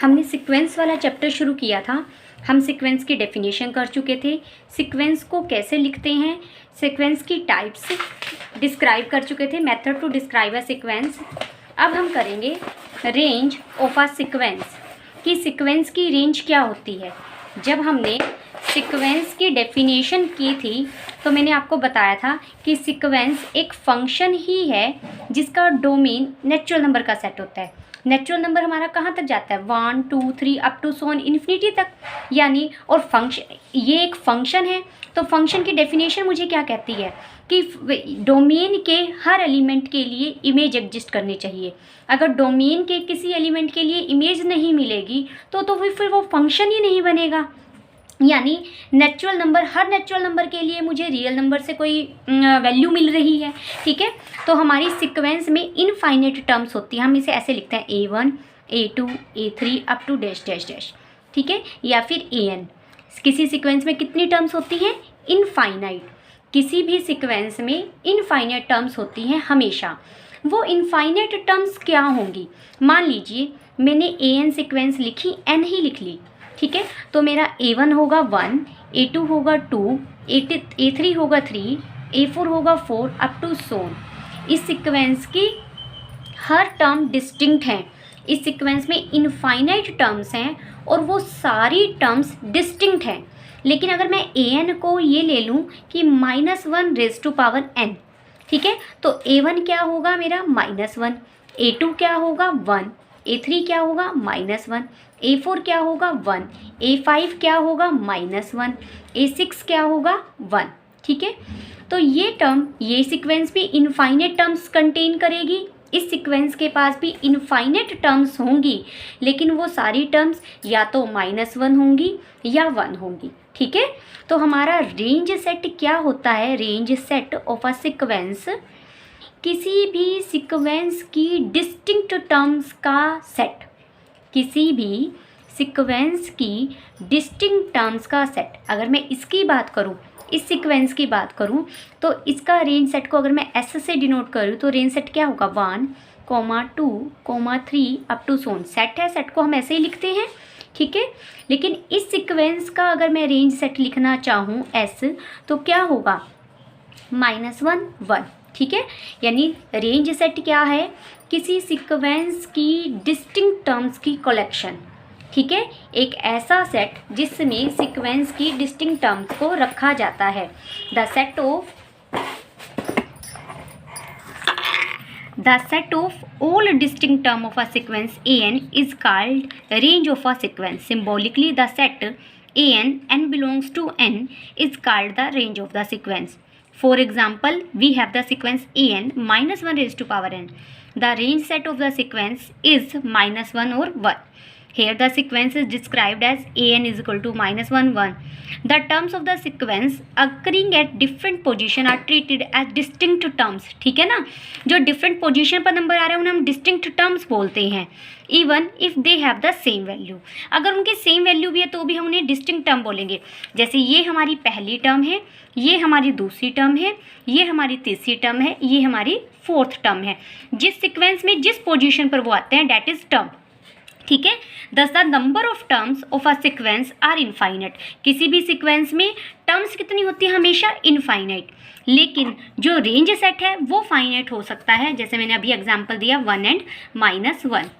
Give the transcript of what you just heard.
हमने सीक्वेंस वाला चैप्टर शुरू किया था। हम सीक्वेंस की डेफिनेशन कर चुके थे, सीक्वेंस को कैसे लिखते हैं, सीक्वेंस की टाइप्स डिस्क्राइब कर चुके थे, method to describe a sequence. अब हम करेंगे रेंज ऑफ अ सीक्वेंस, कि सीक्वेंस की रेंज क्या होती है। जब हमने सीक्वेंस की डेफिनेशन की थी तो मैंने आपको बताया था कि सीक्वेंस एक फंक्शन ही है जिसका डोमेन नेचुरल नंबर का सेट होता है। नेचुरल नंबर हमारा कहाँ तक जाता है, 1 2 3 up to so on infinity तक, यानी और फंक्शन, ये एक फंक्शन है। तो फंक्शन की डेफिनेशन मुझे क्या कहती है कि डोमेन के हर एलिमेंट के लिए इमेज एग्जिस्ट करनी चाहिए। अगर डोमेन के किसी एलिमेंट के लिए इमेज नहीं मिलेगी तो फिर वो फंक्शन ही नहीं बनेगा। यानी नेचुरल नंबर, हर नेचुरल नंबर के लिए मुझे रियल नंबर से कोई वैल्यू मिल रही है, ठीक है। तो हमारी सीक्वेंस में इनफाइनाइट टर्म्स होती है, हम इसे ऐसे लिखते हैं A1 A2 A3 up to dash dash dash, ठीक है, या फिर AN। किसी सीक्वेंस में कितनी टर्म्स होती हैं, इनफाइनाइट। किसी भी सीक्वेंस में इनफाइनाइट टर्म्स होती हैं हमेशा। वो इनफाइनाइट टर्म्स क्या होंगी, मान लीजिए मैंने AN सीक्वेंस लिखी, N ही लिख ली, ठीक है। तो मेरा A1 होगा 1, A2 होगा 2, A3 होगा 3, A4 होगा 4 अप टू सोन। इस सीक्वेंस की हर टर्म डिस्टिंक्ट हैं। इस सीक्वेंस में इनफाइनाइट टर्म्स हैं और वो सारी टर्म्स डिस्टिंक्ट हैं। लेकिन अगर मैं AN को ये ले लूँ कि -1⁻n, ठीक है, तो A1 क्या होगा मेरा -1, A2 क्या होगा 1, A3 क्या होगा -1, A4 क्या होगा 1, A5 क्या होगा -1, A6 क्या होगा 1, ठीक है। तो ये टर्म, ये सीक्वेंस भी इनफाइनेट टर्म्स कंटेन करेगी। इस सीक्वेंस के पास भी इनफाइनेट टर्म्स होंगी, लेकिन वो सारी टर्म्स या तो -1 होंगी या 1 होंगी, ठीक है। तो हमारा रेंज सेट क्या होता है, range set of a sequence, किसी भी सीक्वेंस की डिस्टिंक्ट टर्म्स का सेट, किसी भी सीक्वेंस की डिस्टिंक्ट टर्म्स का सेट। अगर मैं इसकी बात करूं, इस सीक्वेंस की बात करूं, तो इसका रेंज सेट को अगर मैं S से डिनोट करूं तो रेंज सेट क्या होगा, 1, 2, 3 अप टू सोन। सेट है, सेट को हम ऐसे ही लिखते हैं, ठीक है। लेकिन इस सीक्वेंस का अगर मैं रेंज सेट लिखना चाहूँ S, तो क्या होगा, -1 1, ठीक है। यानी रेंज सेट क्या है, किसी सीक्वेंस की डिस्टिंक्ट टर्म्स की कलेक्शन, ठीक है। एक ऐसा सेट जिसमें सीक्वेंस की डिस्टिंक्ट टर्म्स को रखा जाता है। The set of all distinct term of a sequence AN is called range of a sequence. Symbolically the set AN, N belongs to N, is called the range of the sequence. For example, we have the sequence AN -1⁻n. The range set of the sequence is -1 or 1. Here the sequence is described as AN is equal to -1 1. The terms of the sequence occurring at different position are treated as distinct terms, ठीक है ना। जो different position पर number आ रहे हैं उन्हें हम distinct terms बोलते हैं, even if they have the same value. अगर उनकी सेम वैल्यू भी है तो भी हम उन्हें डिस्टिंक्ट टर्म बोलेंगे। जैसे ये हमारी पहली टर्म है, ये हमारी दूसरी टर्म है, ये हमारी तीसरी टर्म है, ये हमारी फोर्थ टर्म है। जिस सीक्वेंस में जिस पोजीशन पर वो आते हैं डेट इज टर्म, ठीक है। Thus the number of terms of a sequence are infinite. किसी भी सीक्वेंस में टर्म्स कितनी होती है, हमेशा इनफाइनाइट। लेकिन जो रेंज सेट है वो फाइनाइट हो सकता है, जैसे मैंने अभी एग्जांपल दिया 1 and -1।